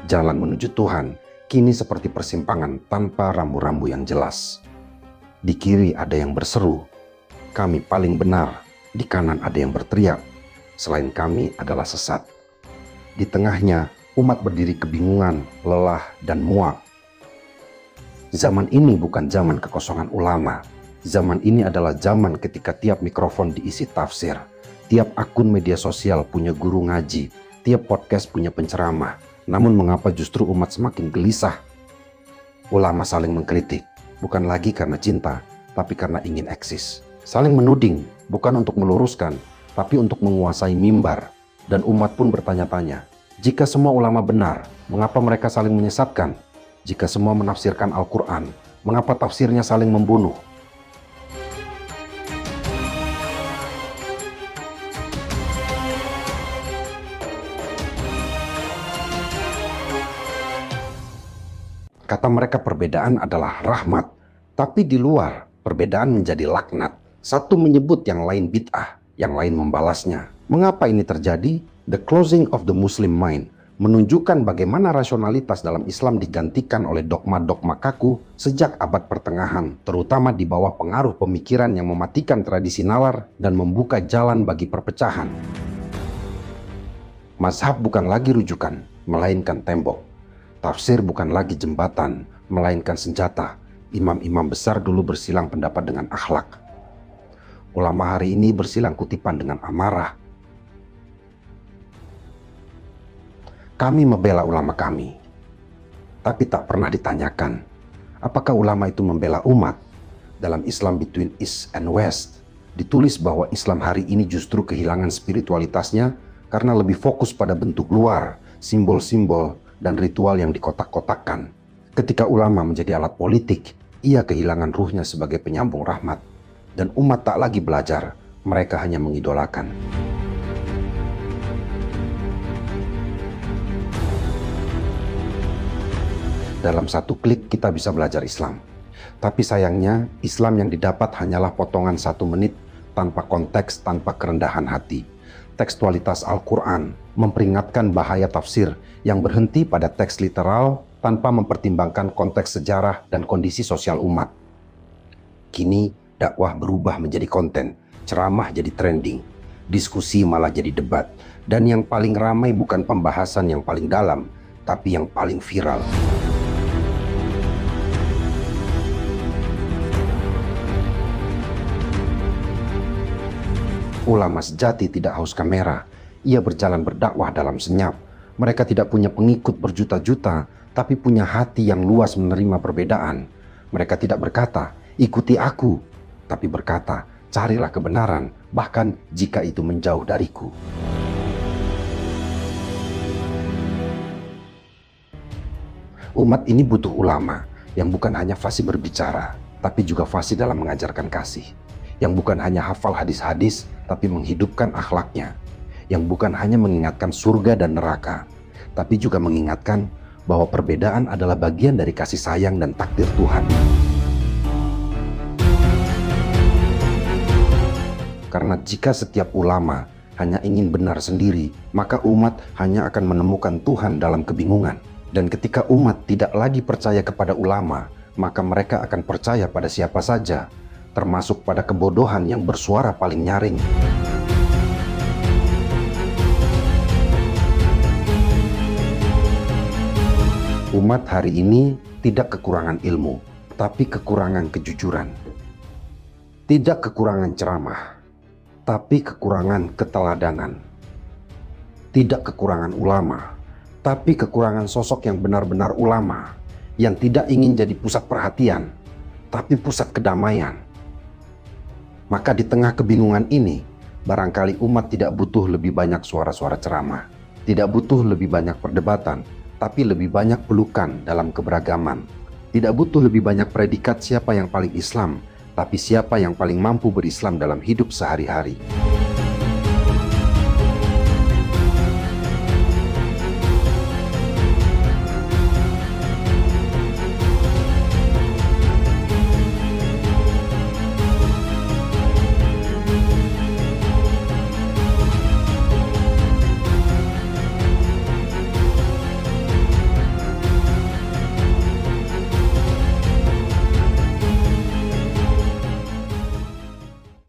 Jalan menuju Tuhan kini seperti persimpangan tanpa rambu-rambu yang jelas. Di kiri ada yang berseru, "Kami paling benar." Di kanan ada yang berteriak, "Selain kami adalah sesat." Di tengahnya umat berdiri kebingungan, lelah, dan muak. Zaman ini bukan zaman kekosongan ulama. Zaman ini adalah zaman ketika tiap mikrofon diisi tafsir, tiap akun media sosial punya guru ngaji, tiap podcast punya penceramah. Namun mengapa justru umat semakin gelisah? Ulama saling mengkritik, bukan lagi karena cinta, tapi karena ingin eksis. Saling menuding, bukan untuk meluruskan, tapi untuk menguasai mimbar. Dan umat pun bertanya-tanya, jika semua ulama benar, mengapa mereka saling menyesatkan? Jika semua menafsirkan Al-Quran, mengapa tafsirnya saling membunuh? Kata mereka perbedaan adalah rahmat, tapi di luar perbedaan menjadi laknat. Satu menyebut yang lain bid'ah, yang lain membalasnya. Mengapa ini terjadi? The closing of the Muslim mind menunjukkan bagaimana rasionalitas dalam Islam digantikan oleh dogma-dogma kaku sejak abad pertengahan, terutama di bawah pengaruh pemikiran yang mematikan tradisi nalar dan membuka jalan bagi perpecahan. Mazhab bukan lagi rujukan, melainkan tembok. Tafsir bukan lagi jembatan, melainkan senjata. Imam-imam besar dulu bersilang pendapat dengan akhlak. Ulama hari ini bersilang kutipan dengan amarah. Kami membela ulama kami, tapi tak pernah ditanyakan, apakah ulama itu membela umat? Dalam Islam Between East and West, ditulis bahwa Islam hari ini justru kehilangan spiritualitasnya karena lebih fokus pada bentuk luar, simbol-simbol, dan ritual yang dikotak-kotakkan. Ketika ulama menjadi alat politik, ia kehilangan ruhnya sebagai penyambung rahmat. Dan umat tak lagi belajar, mereka hanya mengidolakan. Dalam satu klik kita bisa belajar Islam. Tapi sayangnya, Islam yang didapat hanyalah potongan 1 menit tanpa konteks, tanpa kerendahan hati. Tekstualitas Al-Quran memperingatkan bahaya tafsir yang berhenti pada teks literal tanpa mempertimbangkan konteks sejarah dan kondisi sosial umat. Kini dakwah berubah menjadi konten, ceramah jadi trending, diskusi malah jadi debat, dan yang paling ramai bukan pembahasan yang paling dalam, tapi yang paling viral. Ulama sejati tidak haus kamera. Ia berjalan berdakwah dalam senyap. Mereka tidak punya pengikut berjuta-juta, tapi punya hati yang luas menerima perbedaan. Mereka tidak berkata, "Ikuti aku," tapi berkata, "Carilah kebenaran, bahkan jika itu menjauh dariku." Umat ini butuh ulama yang bukan hanya fasih berbicara, tapi juga fasih dalam mengajarkan kasih. Yang bukan hanya hafal hadis-hadis, tapi menghidupkan akhlaknya. Yang bukan hanya mengingatkan surga dan neraka, tapi juga mengingatkan bahwa perbedaan adalah bagian dari kasih sayang dan takdir Tuhan. Karena jika setiap ulama hanya ingin benar sendiri, maka umat hanya akan menemukan Tuhan dalam kebingungan. Dan ketika umat tidak lagi percaya kepada ulama, maka mereka akan percaya pada siapa saja, termasuk pada kebodohan yang bersuara paling nyaring. Umat hari ini tidak kekurangan ilmu, tapi kekurangan kejujuran. Tidak kekurangan ceramah, tapi kekurangan keteladanan. Tidak kekurangan ulama, tapi kekurangan sosok yang benar-benar ulama, yang tidak ingin jadi pusat perhatian, tapi pusat kedamaian. Maka di tengah kebingungan ini, barangkali umat tidak butuh lebih banyak suara-suara ceramah, tidak butuh lebih banyak perdebatan, tapi lebih banyak pelukan dalam keberagaman. Tidak butuh lebih banyak predikat siapa yang paling Islam, tapi siapa yang paling mampu berislam dalam hidup sehari-hari.